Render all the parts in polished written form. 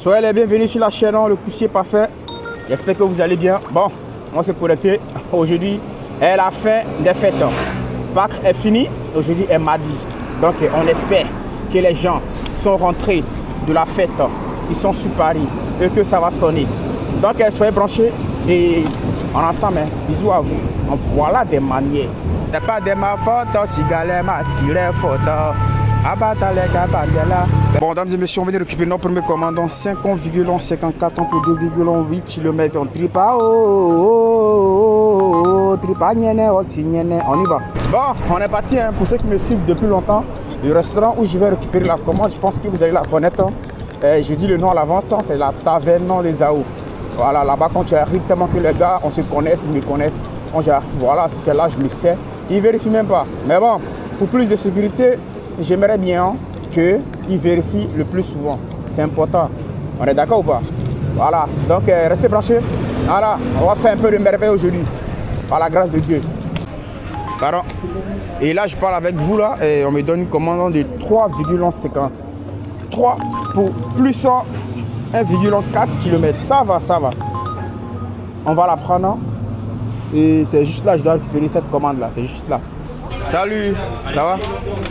Soyez les bienvenus sur la chaîne, le coussier parfait. J'espère que vous allez bien. Bon, on s'est connecté. Aujourd'hui est la fin des fêtes. Pâques est fini. Aujourd'hui est mardi. Donc on espère que les gens sont rentrés de la fête. Ils sont sur Paris et que ça va sonner. Donc soyez branchés et on ensemble. Bisous à vous. Voilà des manières. C'est pas de ma faute si galère m'a tiré photo. Bon, dames et messieurs, on vient de récupérer notre premier commandant 50,54 pour 2,8 km. On tripa, tripa, on y va. Bon, on est parti, hein, pour ceux qui me suivent depuis longtemps. Le restaurant où je vais récupérer la commande, je pense que vous allez la connaître. Hein. Je dis le nom à l'avance, c'est la taverne des AO. Voilà, là-bas, quand tu arrives, tellement que les gars, on se connaît, ils me connaissent. Quand j'arrive, voilà, si c'est là, je me sais. Ils ne vérifient même pas. Mais bon, pour plus de sécurité, j'aimerais bien qu'ils vérifient le plus souvent. C'est important. On est d'accord ou pas? Voilà. Donc, restez branchés. Voilà. On va faire un peu de merveille aujourd'hui. Par la grâce de Dieu. Pardon. Et là, je parle avec vous là. Et on me donne une commande de 3,50. 3 pour plus 1,4 km. Ça va, ça va. On va la prendre. Et c'est juste là, je dois récupérer cette commande là. C'est juste là. Salut, ça va?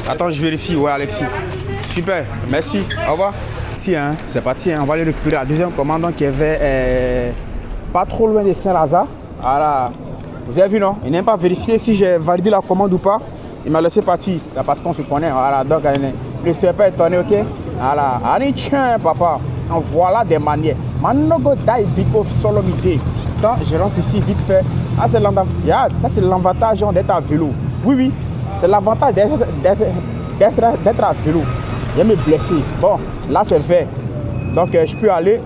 Attends, je vérifie. Ouais, Alexis. Super, merci. Au revoir. Tiens, c'est parti. On va aller récupérer la deuxième commandant qui avait pas trop loin de Saint-Lazare. Voilà. Vous avez vu, non? Il n'a pas vérifié si j'ai validé la commande ou pas. Il m'a laissé partir. Là, parce qu'on se connaît. Voilà. Donc, ne soyez pas étonné, ok? Voilà. Allez, tiens, papa. En voilà des manières. Manogo dai biko solomité. Quand je rentre ici vite fait. Ah, c'est l'avantage d'être à vélo. Oui, oui. C'est l'avantage d'être à vélo. Je vais me blesser. Bon, là c'est vert. Donc je peux aller.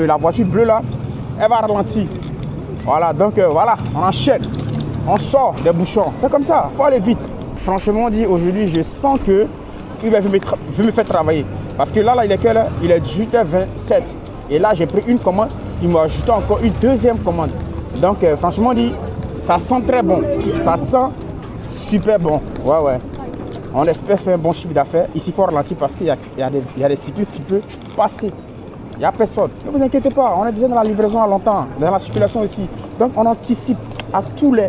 La voiture bleue là, elle va ralentir. Voilà, donc voilà, on enchaîne. On sort des bouchons. C'est comme ça, il faut aller vite. Franchement dit, aujourd'hui, je sens que il veut me faire travailler. Parce que là, il est quelle heure? Il est 18h27. Et là, j'ai pris une commande. Il m'a ajouté encore une deuxième commande. Donc franchement dit, ça sent très bon. Ça sent super bon. Ouais, ouais. On espère faire un bon chiffre d'affaires. Ici, il faut ralentir parce qu'il y a des cyclistes qui peuvent passer. Il n'y a personne. Ne vous inquiétez pas, on est déjà dans la livraison à longtemps, dans la circulation aussi. Donc, on anticipe à tous les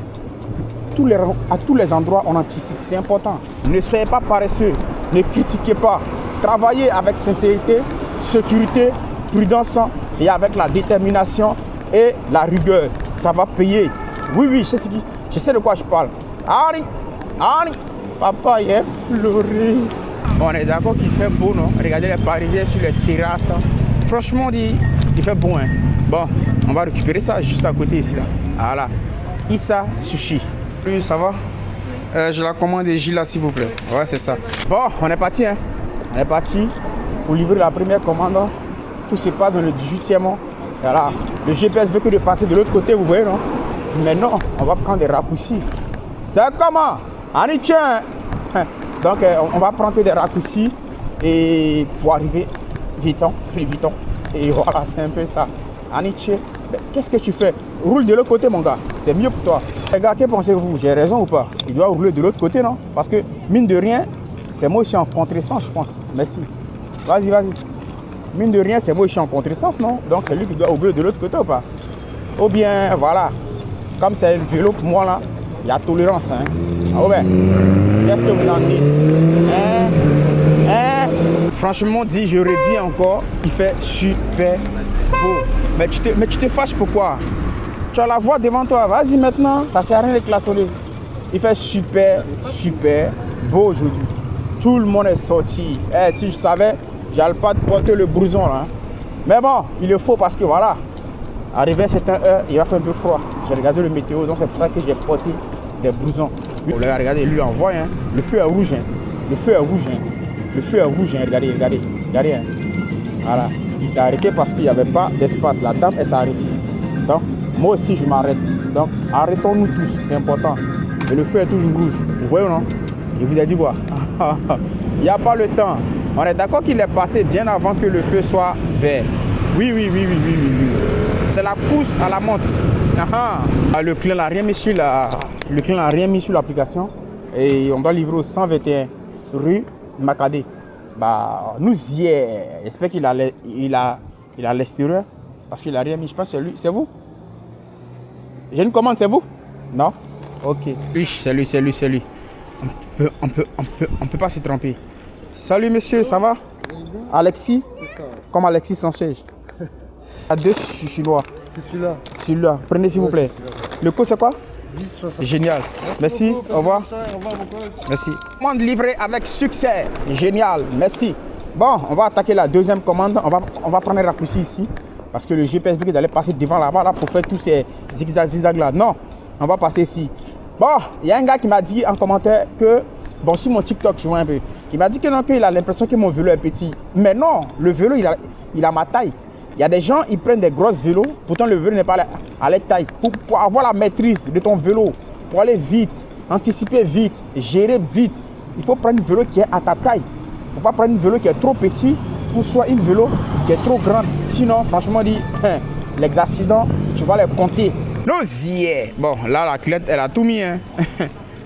endroits, on anticipe. C'est important. Ne soyez pas paresseux. Ne critiquez pas. Travaillez avec sincérité, sécurité, prudence et avec la détermination et la rigueur. Ça va payer. Oui, oui, je sais de quoi je parle. Allez, allez. Papa, il est pleuré. Bon, on est d'accord qu'il fait beau, non? Regardez les Parisiens sur les terrasses. Franchement, il fait beau, hein? Bon, on va récupérer ça juste à côté ici, là. Voilà. Issa Sushi. Oui, ça va? Je la commande des Gilles, là, s'il vous plaît. Ouais, c'est ça. Bon, on est parti, hein? On est parti pour livrer la première commande. Tout se passe dans le 18e. Voilà. Le GPS veut que de passer de l'autre côté, vous voyez, non? Mais non, on va prendre des raccourcis. C'est comment? Allez, tiens. Donc, on va prendre des raccourcis et pour arriver vite, plus vite. Et voilà, c'est un peu ça. Allez, tiens. Qu'est-ce que tu fais? Roule de l'autre côté, mon gars. C'est mieux pour toi. Les gars, que pensez-vous? J'ai raison ou pas? Il doit rouler de l'autre côté, non? Parce que, mine de rien, c'est moi aussi en contresens, je pense. Merci. Vas-y, vas-y. Mine de rien, c'est moi aussi en contresens, non? Donc, c'est lui qui doit rouler de l'autre côté ou pas? Ou bien, voilà. Comme c'est le vélo pour moi, là, il y a tolérance, hein? Ah ouais. Qu'est-ce que vous en dites? Franchement dit, je redis encore, il fait super beau. Mais tu te fâches pourquoi? Tu as la voix devant toi, vas-y maintenant, ça sert à rien de klaxonner. Il fait super, super beau aujourd'hui. Tout le monde est sorti. Si je savais, j'allais pas porter le blouson là. Mais bon, il le faut parce que voilà, arrivé à cette heure, il va faire un peu froid. J'ai regardé le météo, donc c'est pour ça que j'ai porté des blousons. Regardez, lui envoie, hein. Le feu est rouge, hein. Le feu est rouge, hein. Le feu est rouge, hein. Regardez, regardez, regardez, hein. Voilà. Il s'est arrêté parce qu'il n'y avait pas d'espace. La dame, elle s'est arrêtée. Donc, moi aussi, je m'arrête. Donc, arrêtons-nous tous, c'est important. Et le feu est toujours rouge. Vous voyez ou non? Je vous ai dit quoi? Il n'y a pas le temps. On est d'accord qu'il est passé bien avant que le feu soit vert. Oui, oui, oui, oui, oui, oui, oui. C'est la course à la monte. Le client n'a rien mis sur l'application. Et on doit livrer au 121 rue Macadé. Bah, nous y est. J'espère qu'il a Il est à l'extérieur. Parce qu'il n'a rien mis. Je pense que c'est lui. C'est vous? J'ai une commande, c'est vous? Non? Ok. Oui, c'est lui. On peut pas se tromper. Salut monsieur, ça va? Alexis? C'est ça. Comme Alexis Sanchez. À deux chinois. C'est celui-là. Celui-là. Prenez s'il vous plaît. Le code c'est quoi? 10, Génial. Merci. Au revoir. Merci. Commande livrée avec succès. Génial. Merci. Bon, on va attaquer la deuxième commande. On va prendre un raccourci ici. Parce que le GPS veut d'aller passer devant là-bas là, pour faire tous ces zigzags là. Non, on va passer ici. Bon, il y a un gars qui m'a dit en commentaire que, bon, sur mon TikTok, je vois un peu. Il m'a dit que non, qu'il a l'impression que mon vélo est petit. Mais non, le vélo, il a ma taille. Il y a des gens, ils prennent des grosses vélos, pourtant le vélo n'est pas à leur taille. Pour avoir la maîtrise de ton vélo, pour aller vite, anticiper vite, gérer vite, il faut prendre un vélo qui est à ta taille. Il ne faut pas prendre un vélo qui est trop petit ou soit une vélo qui est trop grande. Sinon, franchement dit, les accidents, tu vas les compter. L'osier. Bon, là, la cliente, elle a tout mis. Hein.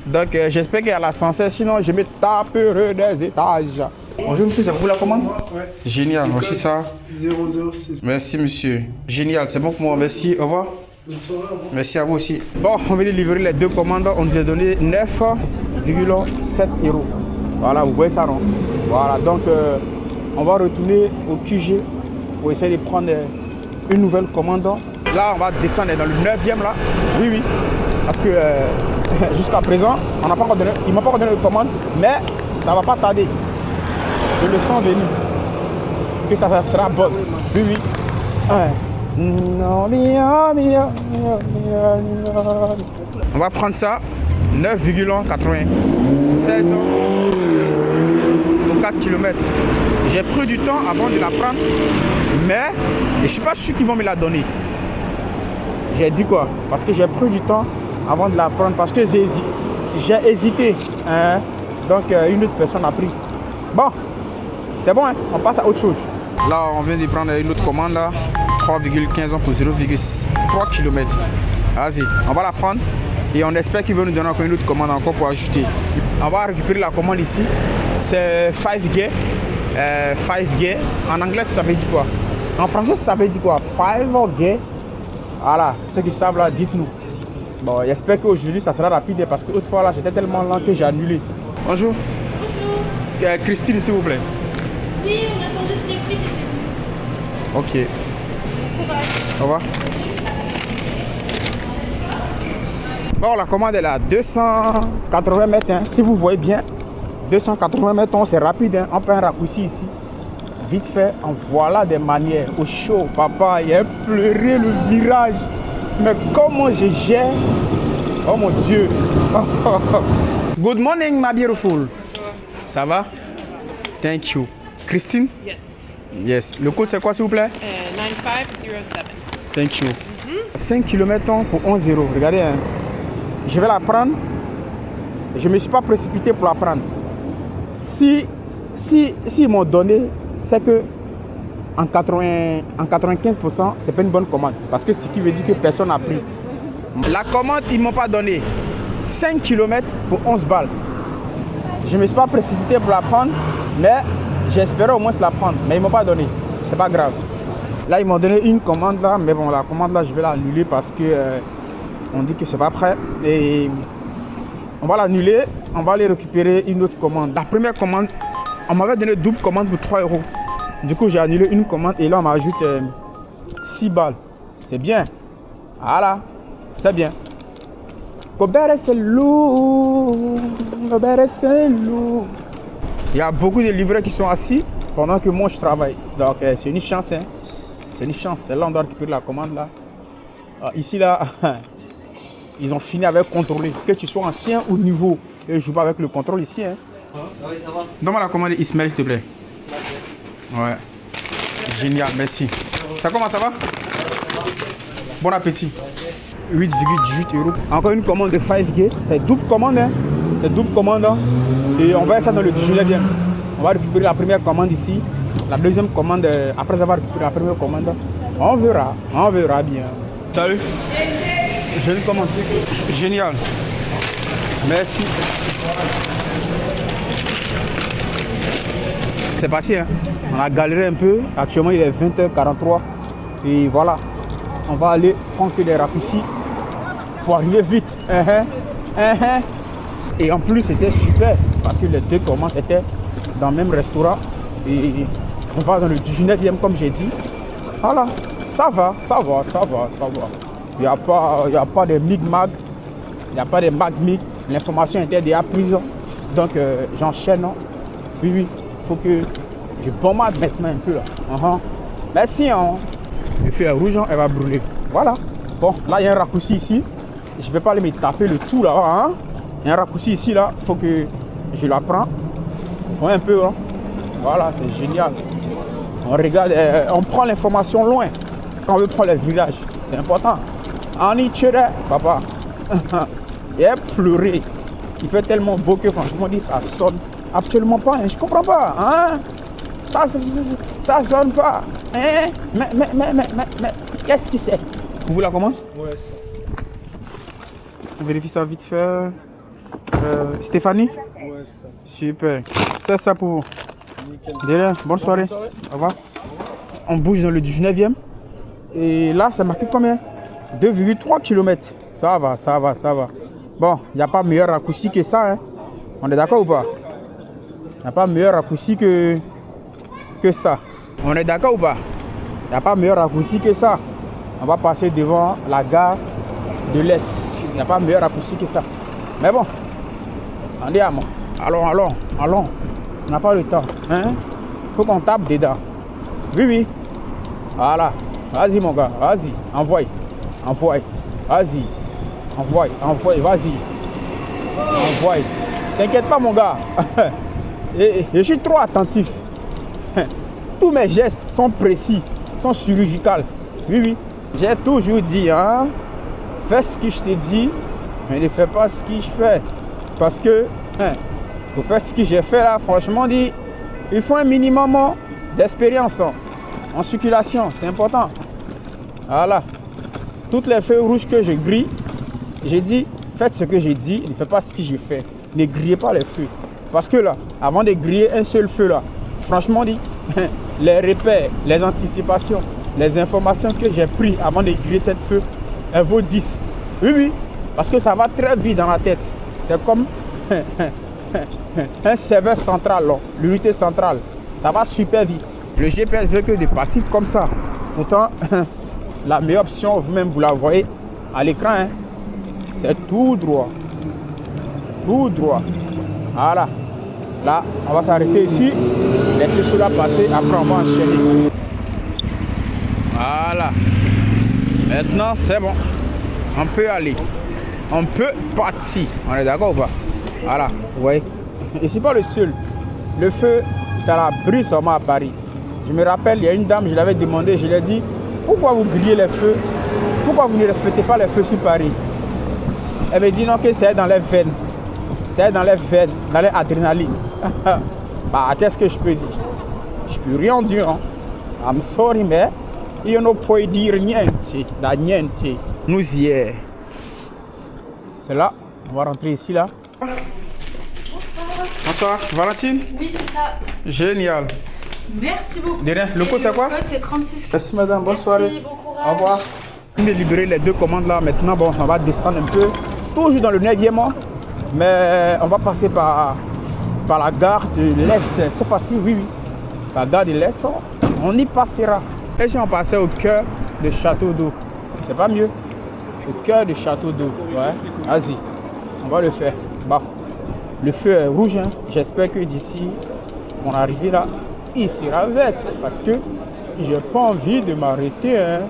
Donc, j'espère qu'elle a l'ascenseur, sinon je me taperai des étages. Bonjour monsieur, c'est pour la commande? Ouais. Génial, voici ça. 006. Merci monsieur. Génial, c'est bon pour moi, merci, au revoir. Merci à vous aussi. Bon, on vient de livrer les deux commandes, on nous a donné 9,7 €. Voilà, vous voyez ça, non? Voilà, donc on va retourner au QG pour essayer de prendre une nouvelle commande. Là, on va descendre dans le 9e là. Oui, parce que jusqu'à présent, on n'a pas encore donné, il m'a pas encore donné de commande, mais ça va pas tarder. Je le sens venir. Que ça sera bon. Oui. On va prendre ça. 9,96 € pour 4 km. J'ai pris du temps avant de la prendre. Mais je ne suis pas sûr qu'ils vont me la donner. J'ai dit quoi? Parce que j'ai pris du temps avant de la prendre. Parce que j'ai hésité. Hein? Donc une autre personne a pris. Bon. C'est bon, hein? On passe à autre chose. Là, on vient de prendre une autre commande, là. 3,15 € pour 0,3 km. Vas-y, on va la prendre. Et on espère qu'il va nous donner encore une autre commande encore pour ajouter. On va récupérer la commande ici. C'est 5 gear. 5 gear. En anglais, ça veut dire quoi? En français, ça veut dire quoi? 5 gear. Voilà, ceux qui savent là, dites-nous. Bon, j'espère qu'aujourd'hui, ça sera rapide parce que autrefois, là, j'étais tellement lent que j'ai annulé. Bonjour. Christine, s'il vous plaît. Oui, on attend juste les frites. Ok. Au revoir. Bon, la commande est là, 280 mètres. Hein. Si vous voyez bien, 280 mètres, c'est rapide. Hein. On peut un raccourci ici. Vite fait, en voilà des manières. Au chaud, papa, il a pleuré le virage. Mais comment je gère? Oh mon Dieu. Good morning, my beautiful. Ça va? Thank you. Christine? Yes. Yes. Le code c'est quoi s'il vous plaît? 9507. Thank you. 5 km pour 11 €. Regardez, hein. Je vais la prendre. Je ne me suis pas précipité pour la prendre. Si ils m'ont donné, c'est que en 95%, c'est pas une bonne commande. Parce que ce qui veut dire que personne n'a pris. La commande, ils ne m'ont pas donné. 5 km pour 11 balles. Je ne me suis pas précipité pour la prendre, mais j'espérais au moins la prendre. Mais ils ne m'ont pas donné. C'est pas grave. Là, ils m'ont donné une commande là, mais bon, la commande là, je vais l'annuler parce que on dit que c'est pas prêt. Et on va l'annuler. On va aller récupérer une autre commande. La première commande, on m'avait donné double commande pour 3 €. Du coup, j'ai annulé une commande et là, on m'ajoute 6 balles. C'est bien. Voilà, c'est bien. Il y a beaucoup de livreurs qui sont assis pendant que moi je travaille. Donc c'est une chance. Hein. C'est une chance. C'est là on doit récupérer la commande là. Ici là, ils ont fini avec contrôler. Que tu sois ancien ou nouveau. Et je joue pas avec le contrôle ici. Hein. Oui, ça va. Donne-moi la commande Ismaël s'il te plaît. Ouais. Génial, merci. Ça comment ça va? Bon appétit. 8,18 €. Encore une commande de 5G. C'est double commande. Hein. C'est double commande. Hein. Et on va ça dans le déjeuner bien. On va récupérer la première commande ici. La deuxième commande, après avoir récupéré la première commande, on verra bien. Salut. J'ai une commande. Génial. Merci. c'est parti. Hein. On a galéré un peu. Actuellement, il est 20h43. Et voilà. On va aller prendre que des raccourcis pour arriver vite. Et en plus, c'était super. Parce que les deux commandes étaient dans le même restaurant. Et on va dans le 19e, comme j'ai dit. Voilà. Ça va. Il n'y a pas de micmac. Il n'y a pas de magmic. L'information était déjà prise. Donc, j'enchaîne. Oui, il faut que je bombarde maintenant un peu. Là. Merci. Le feu est rouge, elle va brûler. Voilà. Bon, là, il y a un raccourci ici. Je ne vais pas aller me taper le tout là. Il y a un raccourci ici, là. Il faut que je la prends. Faut un peu. Voilà, c'est génial. On regarde, on prend l'information loin. Quand on veut prendre les villages, c'est important. On y tire, papa. Il a pleuré. Il fait tellement beau que franchement, ça sonne absolument pas. Je comprends pas. Hein? Ça sonne pas. Hein? Mais, qu'est-ce que c'est? Vous la commande? Ouais. On vérifie ça vite fait. Stéphanie? Ouais, c'est ça. Super. C'est ça pour vous. Nickel. Déjà, bonne soirée. Au revoir. On bouge dans le 19e. Et là, ça marque combien? 2,3 km. Ça va. Bon, il n'y a pas meilleur raccourci que ça. Hein. On est d'accord ou pas? Il n'y a pas meilleur raccourci que ça. On est d'accord ou pas? Il n'y a pas meilleur raccourci que ça. On va passer devant la gare de l'Est. Il n'y a pas meilleur raccourci que ça. Mais bon, allons. On n'a pas le temps. Hein? Faut qu'on tape dedans. Oui. Voilà. Vas-y mon gars, vas-y. Envoie. Vas-y. Vas-y. Envoie. T'inquiète pas mon gars. Et je suis trop attentif. Tous mes gestes sont précis, sont chirurgicaux. Oui. J'ai toujours dit, hein, fais ce que je te dis, mais ne fais pas ce que je fais. Parce que, pour faire ce que j'ai fait là, franchement dit, il faut un minimum d'expérience en circulation, c'est important. Voilà. Toutes les feux rouges que je grille, j'ai dit, faites ce que j'ai dit, ne faites pas ce que je fais. Ne grillez pas les feux. Parce que là, avant de griller un seul feu là, franchement dit, les repères, les anticipations, les informations que j'ai prises avant de griller cette feu, elles vaut 10. Oui, parce que ça va très vite dans la tête. C'est comme un serveur central, l'unité centrale. Ça va super vite. Le GPS veut que des parties comme ça. Pourtant, la meilleure option, vous-même vous la voyez à l'écran, hein, c'est tout droit. Tout droit. Voilà. Là, on va s'arrêter ici. Laissez cela passer. Après, on va enchaîner. Voilà. Maintenant, c'est bon. On peut aller. On peut partir. On est d'accord ou pas? Voilà. Vous voyez. Et c'est pas le seul. Le feu, ça la brille seulement à Paris. Je me rappelle, il y a une dame, je l'avais demandé, je lui ai dit, pourquoi vous grillez les feux? Pourquoi vous ne respectez pas les feux sur Paris? Elle me dit non, que c'est dans les veines. C'est dans les veines, dans les adrénaline. Bah, qu'est-ce que je peux dire? Je peux rien dire. Hein. I'm sorry, mais io non puoi dire niente, da niente. Nous y est. C'est là, on va rentrer ici là. Bonsoir, Valentine? Oui, c'est ça. Génial. Merci beaucoup. De rien. Le code c'est quoi? Le code c'est 36. Merci madame, bonne soirée. Merci, bon courage. Au revoir. On vient de libérer les deux commandes là. Maintenant, bon, on va descendre un peu. Toujours dans le 9e, mais on va passer par la gare de l'Est. C'est facile, oui. La gare de l'Est, on y passera. Et si on passait au cœur de Château d'Eau, c'est pas mieux? Au cœur de Château d'Eau, ouais. Vas-y, on va le faire. Bon, le feu est rouge, hein. J'espère que d'ici mon arrivée là, il sera vert parce que j'ai pas envie de m'arrêter, hein.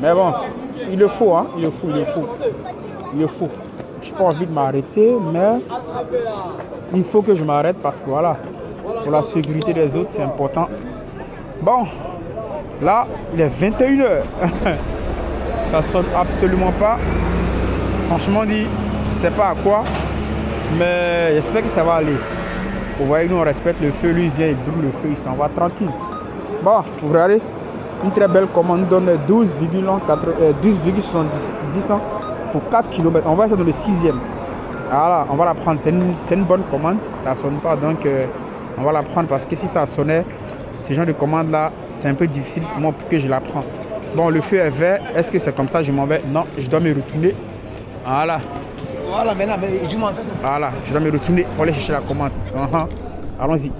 Mais bon, il le faut, hein. Il le faut. Je n'ai pas envie de m'arrêter, mais il faut que je m'arrête parce que voilà, pour la sécurité des autres, c'est important. Bon, là, il est 21h. Ça sonne absolument pas. Franchement dit, je sais pas à quoi, mais j'espère que ça va aller. Vous voyez, nous on respecte le feu, lui il vient, il brûle le feu, il s'en va tranquille. Bon, vous regardez, une très belle commande donne 12,70 pour 4 km. On va essayer dans le 6e. Voilà, on va la prendre. C'est une bonne commande, ça ne sonne pas, donc On va la prendre parce que si ça sonnait, ce genre de commande là, c'est un peu difficile pour moi pour que je la prenne. Bon, le feu est vert. Est-ce que c'est comme ça je m'en vais? Non, je dois me retourner. Voilà. Voilà, maintenant, dis-moi. Voilà, je dois me retourner pour aller chercher la commande. Allons-y.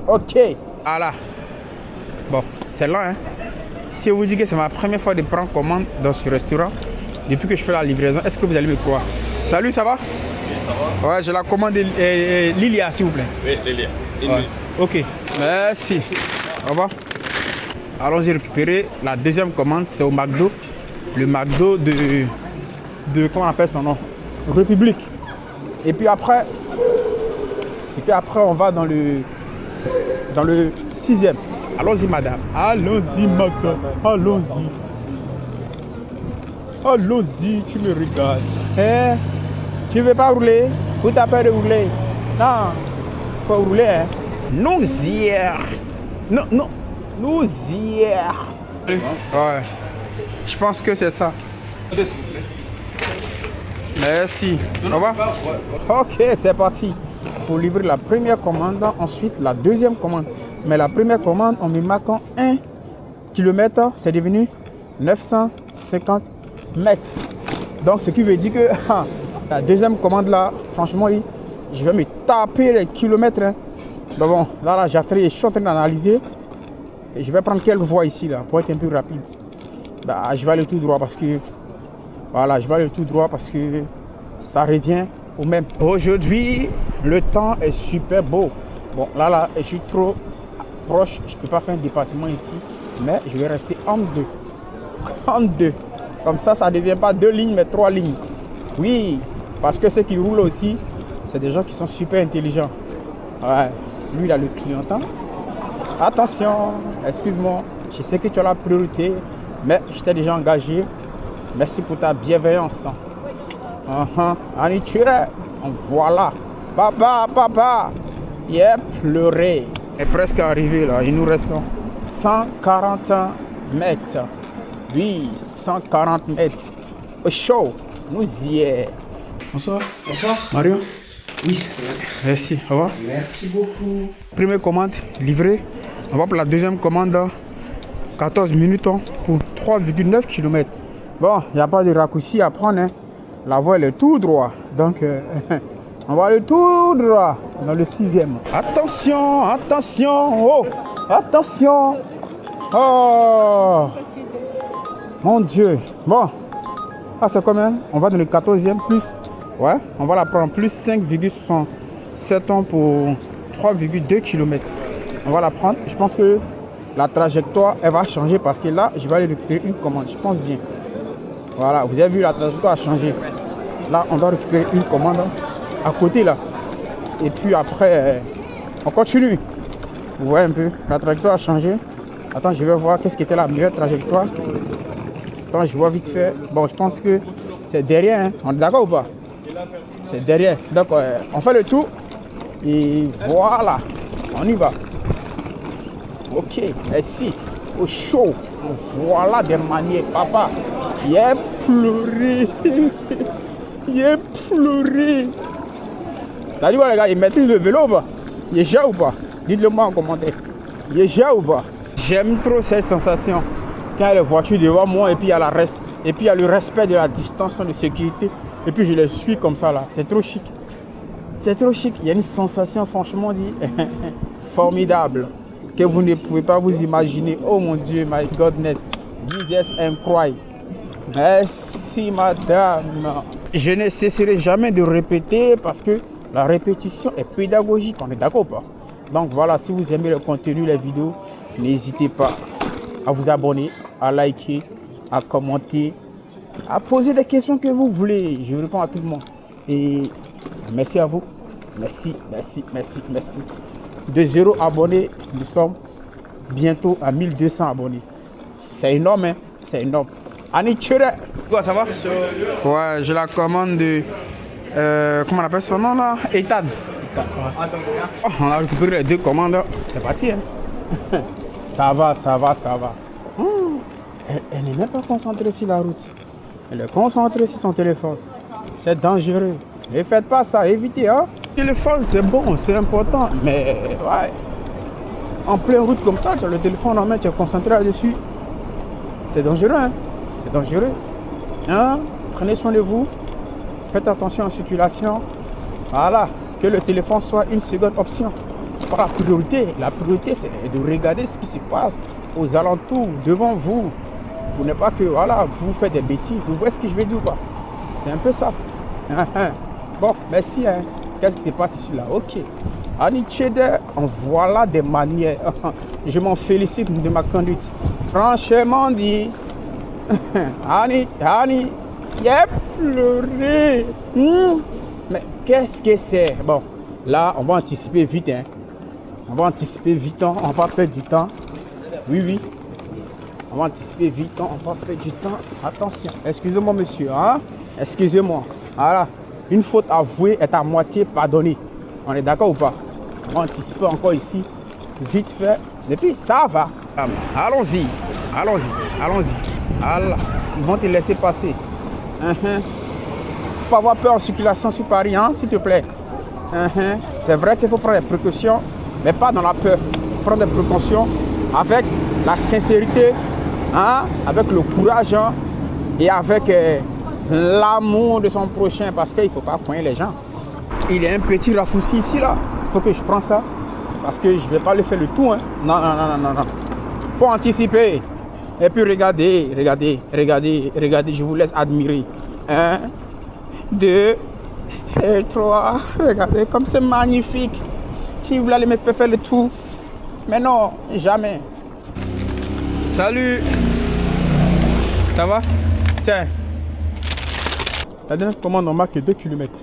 Ok. Voilà. Bon, c'est là, hein. Si je vous dis que c'est ma première fois de prendre commande dans ce restaurant, depuis que je fais la livraison, est-ce que vous allez me croire? Salut, ça va? Oui, ça va. Ouais, j'ai la commande de Lilia, s'il vous plaît. Oui, Lilia. Ouais. Ok, merci. Au revoir. Allons-y récupérer la deuxième commande, c'est au McDo. Le McDo de comment on appelle son nom? République. Et puis après, on va dans le 6e. Allons-y, madame. Allons-y, madame. Allons-y. Allons-y, tu me regardes. Hein? Tu veux pas rouler? Ou t'as peur de rouler? Non, faut rouler, hein? Nous hier. Non, non. Nous hier. Ouais. Je pense que c'est ça. Merci. Au revoir. Ok, c'est parti. Pour livrer la première commande, ensuite la deuxième commande. Mais la première commande, on me marque en 1 km, c'est devenu 950 mètres. Donc, ce qui veut dire que la deuxième commande là, franchement, je vais me taper les kilomètres. Hein. Mais bon, là, je suis en train d'analyser. Et je vais prendre quelle voie ici là pour être un peu rapide. Bah, je vais aller tout droit parce que voilà, je vais aller tout droit parce que ça revient au même. Aujourd'hui, le temps est super beau. Bon, là, je suis trop proche. Je ne peux pas faire un dépassement ici. Mais je vais rester en deux. En deux. Comme ça ne devient pas 2 lignes, mais 3 lignes. Oui, parce que ceux qui roulent aussi, c'est des gens qui sont super intelligents. Ouais, lui, il a le clientin. Attention, excuse-moi, je sais que tu as la priorité, mais je t'ai déjà engagé. Merci pour ta bienveillance. Voilà. Papa, il est pleuré. Il est presque arrivé là, il nous reste 140 mètres. Oui, 140 mètres. Au chaud, nous y est. Bonsoir. Bonsoir. Mario. Oui, c'est vrai. Merci, au revoir. Merci beaucoup. Première commande livrée. On va pour la deuxième commande. 14 minutes pour 3,9 km. Bon, il n'y a pas de raccourci à prendre. Hein. La voie elle est tout droit. Donc, on va aller tout droit dans le 6e. Attention, attention. Oh, attention. Oh, mon Dieu. Bon, ah, c'est combien? On va dans le 14e plus. Ouais, on va la prendre plus 5,67 ans pour 3,2 km. On va la prendre. Je pense que la trajectoire, elle va changer parce que là, je vais aller récupérer une commande. Je pense bien. Voilà, vous avez vu, la trajectoire a changé. Là, on doit récupérer une commande à côté là. Et puis après, on continue. Vous voyez un peu, la trajectoire a changé. Attends, je vais voir qu'est-ce qui était la meilleure trajectoire. Attends, je vois vite fait. Bon, je pense que c'est derrière. Hein. On est d'accord ou pas? C'est derrière. Donc, on fait le tour. Et voilà, on y va. Ok, merci. Au chaud. Voilà des manières. Papa, il est pleuré. Il est pleuré. Ça dit quoi, les gars, il maîtrise le vélo ou pas? Il est gère ou pas? Dites-le moi en commentaire. Il est gère ou pas? J'aime trop cette sensation. Quand il y a les voitures devant moi et puis il y a et puis il y a le respect de la distance de sécurité. Et puis je les suis comme ça là. C'est trop chic. C'est trop chic. Il y a une sensation franchement dit formidable. Que vous ne pouvez pas vous imaginer. Oh mon Dieu, my goodness. Jesus incroyable. Merci madame. Je ne cesserai jamais de répéter parce que la répétition est pédagogique. On est d'accord ou pas? Donc voilà, si vous aimez le contenu, les vidéos, n'hésitez pas à vous abonner, à liker, à commenter, à poser des questions que vous voulez. Je réponds à tout le monde. Et merci à vous. Merci, merci, merci, merci. De 0 abonnés, nous sommes bientôt à 1200 abonnés. C'est énorme, hein? C'est énorme. Annie Tchere, quoi, ça va? Ouais, j'ai la commande de. Comment on appelle son nom là? Ethan. Oh, on a récupéré les 2 commandes. C'est parti, hein? Ça va, ça va, ça va. Elle n'est même pas concentrée sur la route. Elle est concentrée sur son téléphone. C'est dangereux. Ne faites pas ça, évitez, hein? téléphone, c'est bon, c'est important, mais ouais. En pleine route comme ça, tu as le téléphone en main, tu es concentré là-dessus. C'est dangereux, hein. C'est dangereux. Hein? Prenez soin de vous. Faites attention en circulation. Voilà. Que le téléphone soit une seconde option. Pas la priorité. La priorité, c'est de regarder ce qui se passe aux alentours, devant vous. Pour ne pas que, voilà, vous faites des bêtises. Vous voyez ce que je veux dire, quoi? C'est un peu ça. Bon, merci, hein. Qu'est-ce qui se passe ici, là? Ok. Annie Tchede, voilà des manières. Je m'en félicite de ma conduite. Franchement dit. Annie, il a pleuré. Mais qu'est-ce que c'est? Bon, là, on va anticiper vite. Hein. On va anticiper vite. On va pas perdre du temps. Oui. On va anticiper vite. On va pas perdre du temps. Attention. Excusez-moi, monsieur. Hein? Excusez-moi. Voilà. Une faute avouée est à moitié pardonnée. On est d'accord ou pas? On va anticiper encore ici. Vite fait. Et puis, ça va. Allons-y. Voilà. Ils vont te laisser passer. Faut pas avoir peur en circulation sur Paris, hein, s'il te plaît. C'est vrai qu'il faut prendre des précautions, mais pas dans la peur. Prendre des précautions avec la sincérité, hein, avec le courage, hein, et avec l'amour de son prochain, parce qu'il ne faut pas poigner les gens. Il y a un petit raccourci ici, là. Il faut que je prenne ça, parce que je ne vais pas le faire le tout. Hein. Non. Il faut anticiper. Et puis regardez, je vous laisse admirer. 1, 2 et 3. Regardez comme c'est magnifique. Qui voulait me faire le tout? Mais non, jamais. Salut. Ça va? Tiens. La dernière commande, on marque 2 km.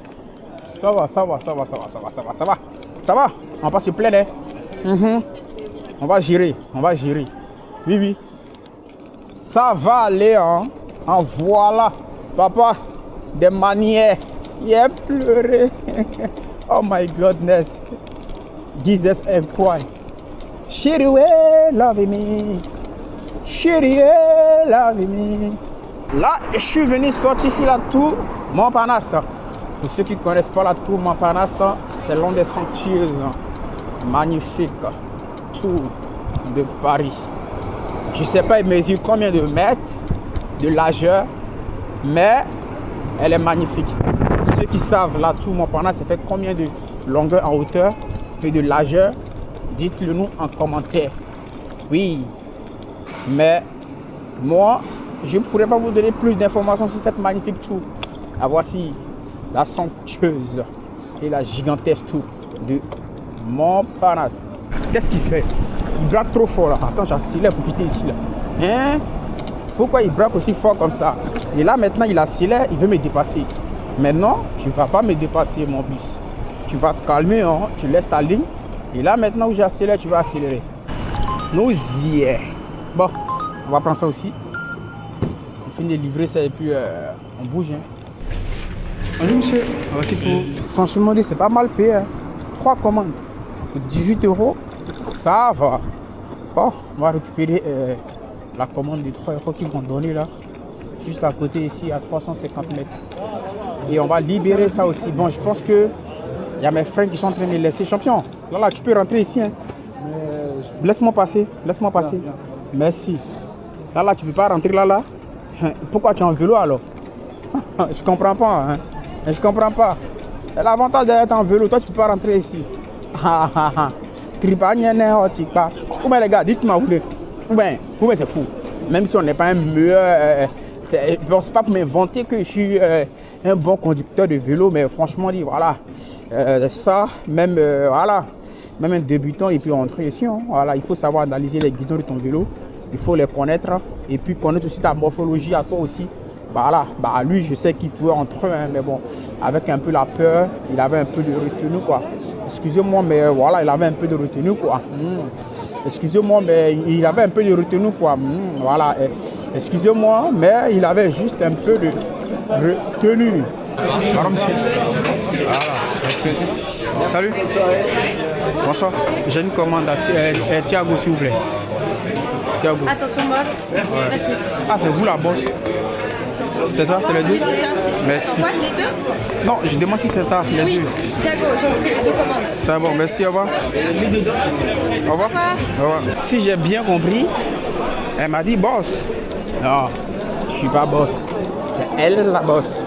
Ça va. On va pas se plaindre. Hein? On va gérer. Oui. Ça va aller, hein? En voilà. Papa, des manières. Il a pleuré. Oh my goodness. Jesus and Christ. Chérie, love me. Là, je suis venu sortir ici la tour Montparnasse. Pour ceux qui ne connaissent pas la tour Montparnasse, c'est l'une des somptueuses, magnifiques tours de Paris. Je ne sais pas, il mesure combien de mètres de largeur, mais elle est magnifique. Ceux qui savent la tour Montparnasse, ça fait combien de longueur en hauteur et de largeur, dites-le nous en commentaire. Oui, mais moi, je ne pourrais pas vous donner plus d'informations sur cette magnifique tour. Ah, voici la somptueuse et la gigantesque tour de Montparnasse. Qu'est-ce qu'il fait? Il braque trop fort là. Attends, j'accélère pour quitter ici là. Hein? Pourquoi il braque aussi fort comme ça? Et là maintenant il accélère, il veut me dépasser. Maintenant, tu ne vas pas me dépasser mon bus. Tu vas te calmer, hein? Tu laisses ta ligne. Et là maintenant où j'accélère, tu vas accélérer. Nous y est. Bon, on va prendre ça aussi. On finit de livrer ça et puis on bouge. Hein. Allez monsieur, voici pour. Franchement, c'est pas mal payé. Hein. 3 commandes. 18 €. Ça va. Bon, on va récupérer la commande de 3 € qu'ils m'ont donné là. Juste à côté ici à 350 mètres. Et on va libérer ça aussi. Bon, je pense que il y a mes frères qui sont en train de laisser. Champion, là, tu peux rentrer ici. Hein. Laisse-moi passer. Merci. Là, tu peux pas rentrer là. Pourquoi tu es en vélo alors? Je comprends pas. Hein. Je comprends pas. L'avantage d'être en vélo, toi, tu peux pas rentrer ici. Ou bien les gars, dites-moi ou bien c'est fou. Même si on n'est pas un meilleur, c'est pas pour m'inventer que je suis un bon conducteur de vélo, mais franchement dit voilà, ça même voilà, même un débutant il peut entrer ici. Hein, voilà, il faut savoir analyser les guidons de ton vélo, il faut les connaître et puis connaître aussi ta morphologie à toi aussi. Voilà, lui je sais qu'il pouvait entrer, hein, mais bon, avec un peu la peur, il avait un peu de retenue quoi. Excusez-moi, mais voilà, il avait un peu de retenue quoi. Excusez-moi, mais il avait un peu de retenue quoi. Voilà, excusez-moi, mais il avait juste un peu de retenue. Pardon monsieur. Voilà, merci. Salut. Bonsoir. J'ai une commande à Thiago s'il vous plaît. Thiago. Attention boss. Merci. Ah, c'est vous la boss. C'est ça, c'est les deux? Oui, c'est ça. Merci. Quoi, les deux? Non, je demande si c'est ça, les Oui. deux. Thiago, j'ai repris les deux commandes. C'est bon, merci, au revoir. Au revoir. Au revoir. Si j'ai bien compris, elle m'a dit boss. Non, je suis pas boss. C'est elle la boss.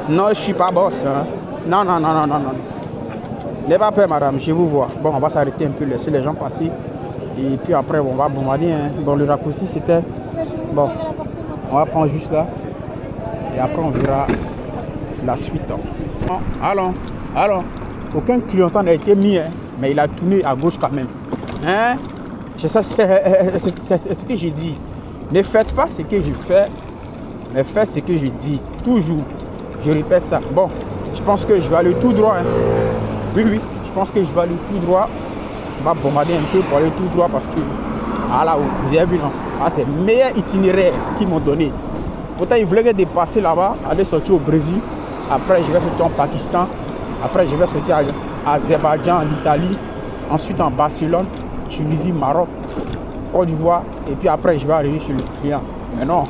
Non, je suis pas boss. Hein. Non, non, non, non, non, non. N'ayez pas peur, madame, je vous vois. Bon, on va s'arrêter un peu, laisser les gens passer. Et puis après, on va bombarder. Hein. Bon, le raccourci, c'était... Bon, on va prendre juste là. Et après, on verra la suite. Hein. Allons, allons. Aucun clignotant n'a été mis, hein, mais il a tourné à gauche quand même. Hein? C'est ce que j'ai dit. Ne faites pas ce que je fais, mais faites ce que je dis. Toujours. Je répète ça. Bon, je pense que je vais aller tout droit. Hein. Oui, oui, je pense que je vais aller tout droit. On va bombarder un peu pour aller tout droit parce que... Ah là, vous avez vu, non? Ah, c'est le meilleur itinéraire qu'ils m'ont donné. Pourtant, ils voulaient dépasser là-bas, aller sortir au Brésil. Après, je vais sortir en Pakistan. Après, je vais sortir à Azerbaïdjan, en Italie. Ensuite, en Barcelone, Tunisie, Maroc, Côte d'Ivoire. Et puis après, je vais arriver chez le client. Mais non,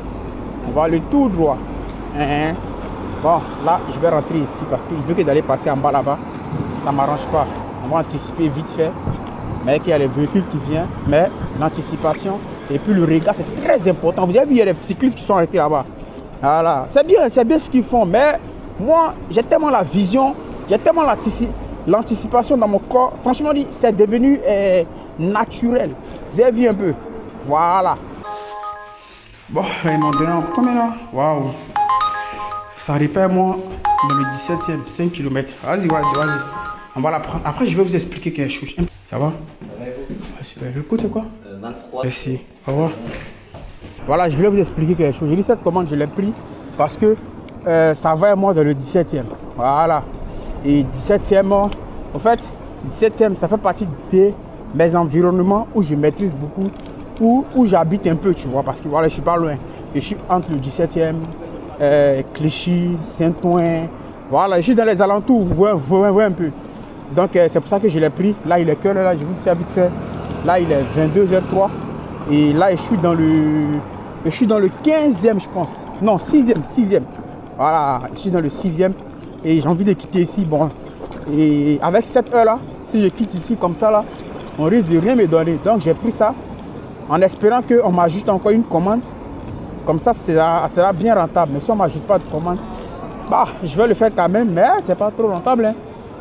on va aller tout droit. Hein? Bon, là, je vais rentrer ici parce qu'il veut que d'aller passer en bas là-bas. Ça ne m'arrange pas. On va anticiper vite fait. Mais qu'il y a les véhicules qui viennent. Mais l'anticipation et puis le regard, c'est très important. Vous avez vu, il y a les cyclistes qui sont arrêtés là-bas. Voilà. C'est bien ce qu'ils font. Mais moi, j'ai tellement la vision, j'ai tellement l'anticipation dans mon corps. Franchement, c'est devenu naturel. Vous avez vu un peu. Voilà. Bon, ils m'ont donné combien là? Waouh. Ça répare moi dans le 17e, 5 km. Vas-y, vas-y, vas-y. On va la prendre. Après, je vais vous expliquer quelque chose. Ça va? Super. Le coût, c'est quoi? 23. Merci. Au revoir. Voilà, je voulais vous expliquer quelque chose. J'ai dit cette commande, je l'ai pris parce que ça va moi dans le 17e. Voilà. Et 17e, en fait, 17e, ça fait partie de mes environnements où je maîtrise beaucoup, où j'habite un peu, tu vois, parce que voilà, je suis pas loin. Je suis entre le 17e, Clichy, Saint-Ouen. Voilà, je suis dans les alentours, vous voyez un peu. Donc, c'est pour ça que je l'ai pris. Là, il est que là, je vous dis ça vite fait. Là, il est 22h03. Et là, je suis dans le 15e, je pense. Non, 6e. Voilà, je suis dans le 6e. Et j'ai envie de quitter ici. Bon, et avec cette heure-là, si je quitte ici comme ça, là, on risque de rien me donner. Donc, j'ai pris ça en espérant qu'on m'ajoute encore une commande. Comme ça, ça sera bien rentable. Mais si on ne m'ajoute pas de commande, bah, je vais le faire quand même. Mais c'est pas trop rentable. Hein.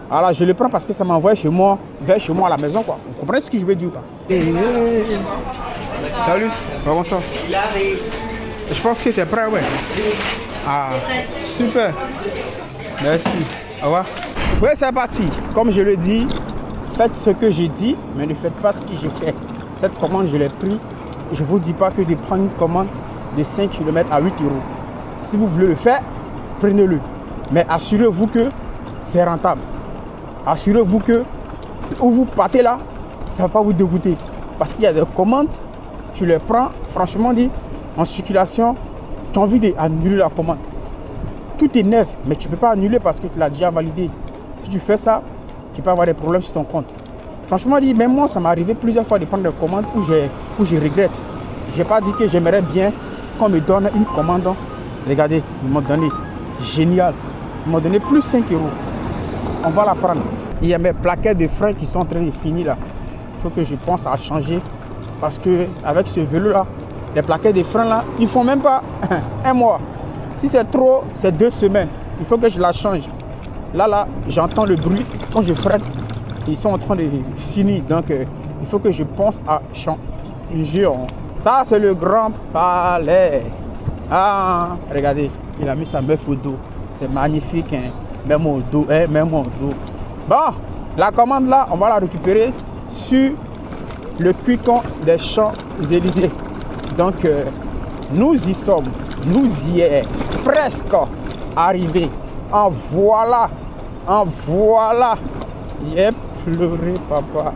Alors, je le prends parce que ça m'envoie chez moi, vers chez moi à la maison. Quoi. Vous comprenez ce que je veux dire? Quoi. Salut, comment ça? Il arrive. Je pense que c'est prêt, ouais. Ah, super. Merci. Au revoir. Oui, c'est parti. Comme je le dis, faites ce que je dis, mais ne faites pas ce que je fais. Cette commande, je l'ai pris. Je ne vous dis pas que de prendre une commande de 5 km à 8 €. Si vous voulez le faire, prenez-le. Mais assurez-vous que c'est rentable. Assurez-vous que où vous partez là, ça ne va pas vous dégoûter. Parce qu'il y a des commandes, tu les prends, franchement dit, en circulation, tu as envie d'annuler la commande. Tout est neuf, mais tu ne peux pas annuler parce que tu l'as déjà validé. Si tu fais ça, tu peux avoir des problèmes sur ton compte. Franchement dit, même moi, ça m'est arrivé plusieurs fois de prendre des commandes où je regrette. Je n'ai pas dit que j'aimerais bien qu'on me donne une commande. Regardez, ils m'ont donné. Génial. Ils m'ont donné plus 5 €. On va la prendre. Il y a mes plaquettes de freins qui sont en train de finir là. Il faut que je pense à changer. Parce que avec ce vélo là, les plaquettes de freins là, ils font même pas un mois. Si c'est trop, c'est 2 semaines. Il faut que je la change. Là, j'entends le bruit quand je freine. Ils sont en train de finir. Donc, il faut que je pense à changer. Ça, c'est le Grand Palais. Ah, regardez, il a mis sa meuf au dos. C'est magnifique, hein. Même au dos, hein, même au dos. Bon, la commande là, on va la récupérer sur le Quicon des Champs-Élysées. Donc, nous y sommes. Nous y est presque arrivé. En voilà. J'ai pleuré, papa.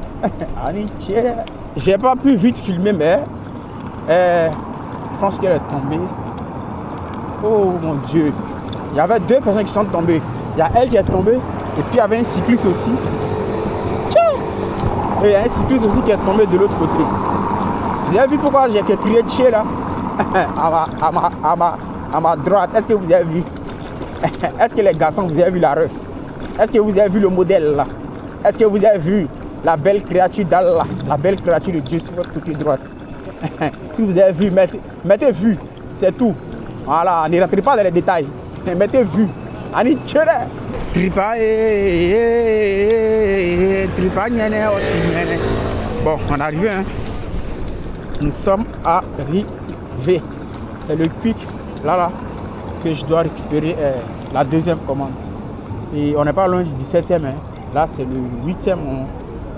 Amitié. J'ai pas pu vite filmer, mais je pense qu'elle est tombée. Oh mon Dieu. Il y avait 2 personnes qui sont tombées. Il y a elle qui est tombée. Et puis il y avait un cycliste aussi. Et il y a un cycliste aussi qui est tombé de l'autre côté. Vous avez vu pourquoi j'ai crié tché là? à ma droite, est-ce que vous avez vu? Est-ce que les garçons, vous avez vu la ref? Est-ce que vous avez vu le modèle là? Est-ce que vous avez vu la belle créature d'Allah, la belle créature de Dieu sur votre côté droite? Si vous avez vu, mettez vu, c'est tout. Voilà, ne rentrez pas dans les détails. Mettez vu. Ani tchere. Tripa tripa nyene oti nyene. Bon, on est arrivé. Hein. Nous sommes arrivés. C'est le quick là que je dois récupérer la deuxième commande. Et on n'est pas loin du 17e. Hein. Là, c'est le 8e.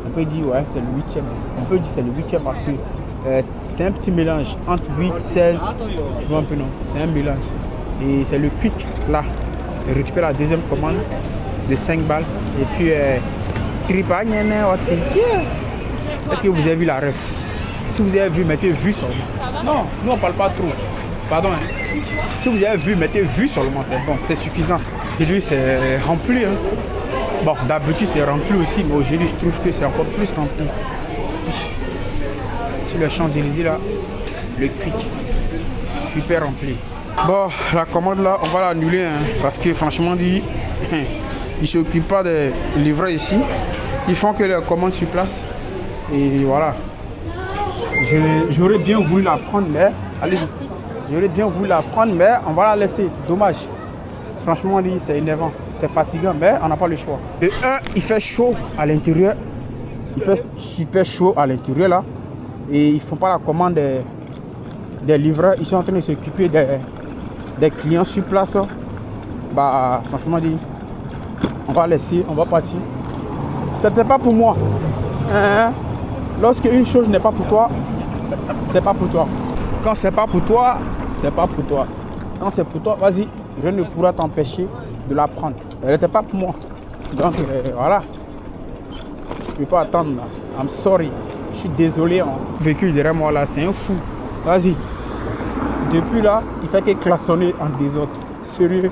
On peut dire, ouais, c'est le 8e. On peut dire c'est le 8e parce que c'est un petit mélange entre 8 et 16. Tu vois un peu, non? C'est un mélange. Et c'est le quick là. Je récupère la deuxième commande de 5 balles. Et puis, tripa nyene oti. Est-ce que vous avez vu la ref? Si vous avez vu, mettez vu seulement. Non, nous on parle pas trop. Pardon. Hein. Si vous avez vu, mettez vu seulement. C'est bon, c'est suffisant. Aujourd'hui, c'est rempli. Hein. Bon, d'habitude, c'est rempli aussi. Mais aujourd'hui, je trouve que c'est encore plus rempli. Sur les Champs-Élysées, là, le quick. Super rempli. Bon, la commande là, on va l'annuler. Hein, parce que franchement dit, ils ne s'occupent pas des livreurs ici. Ils font que les commandes sur place. Et voilà. J'aurais bien voulu la prendre, mais allez-y. J'aurais bien voulu la prendre, mais on va la laisser. Dommage. Franchement, c'est énervant. C'est fatigant, mais on n'a pas le choix. De un, il fait chaud à l'intérieur. Il fait super chaud à l'intérieur là. Et ils ne font pas la commande des livreurs. Ils sont en train de s'occuper des clients sur place. Bah, franchement, on va laisser, on va partir. C'était pas pour moi. Hein? Lorsque une chose n'est pas pour toi, c'est pas pour toi. Quand c'est pas pour toi, c'est pas pour toi. Quand c'est pour toi, vas-y, rien ne pourra t'empêcher de la prendre. Elle n'était pas pour moi. Donc voilà. Je peux pas attendre là. I'm sorry. Je suis désolé. Hein. Le véhicule derrière moi là, c'est un fou. Vas-y. Depuis là, il fait que klaxonner en désordre. Sérieux.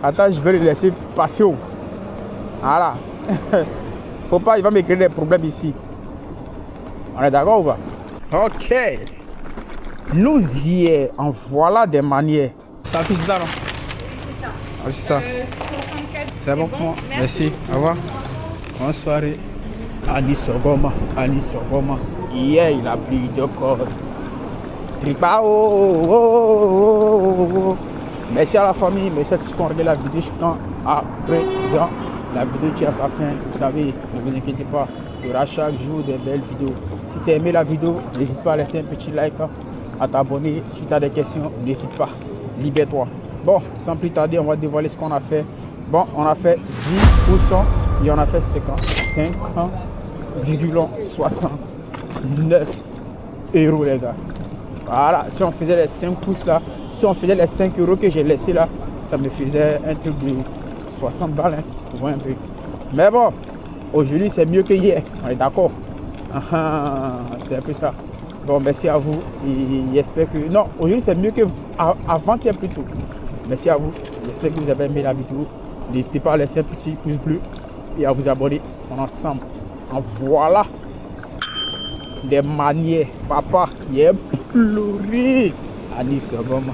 Attends, je vais le laisser passer. Voilà. Faut pas, il va me créer des problèmes ici. On est d'accord ou pas? Ok. Nous y est. En voilà des manières. Ça fait ça, non? Ah, c'est ça. C'est bon pour moi. Merci. Au revoir. Bonne soirée. Ali Sogoma. Ali Sogoma. Hier, il a pris de corde. Tripa. Merci à la famille. Merci à ceux qui ont regardé la vidéo jusqu'à présent. La vidéo qui a sa fin. Vous savez, ne vous inquiétez pas. Il y aura chaque jour des belles vidéos. Si tu as aimé la vidéo, n'hésite pas à laisser un petit like, à t'abonner. Si tu as des questions, n'hésite pas. Libère-toi. Bon, sans plus tarder, on va dévoiler ce qu'on a fait. Bon, on a fait 10% et on a fait 55,69 € les gars. Voilà, si on faisait les 5 pouces là, si on faisait les 5 € que j'ai laissé là, ça me faisait un truc de 60 balles, hein, tu vois un peu. Mais bon, aujourd'hui c'est mieux que hier, on est d'accord. C'est un peu ça. Bon, merci à vous et j'espère que... Non, aujourd'hui c'est mieux qu'avant-hier plutôt. Merci à vous, j'espère que vous avez aimé la vidéo. N'hésitez pas à laisser un petit pouce bleu et à vous abonner. On est ensemble. En voilà des manières. Papa, il est pleuré. Ali Sogoma.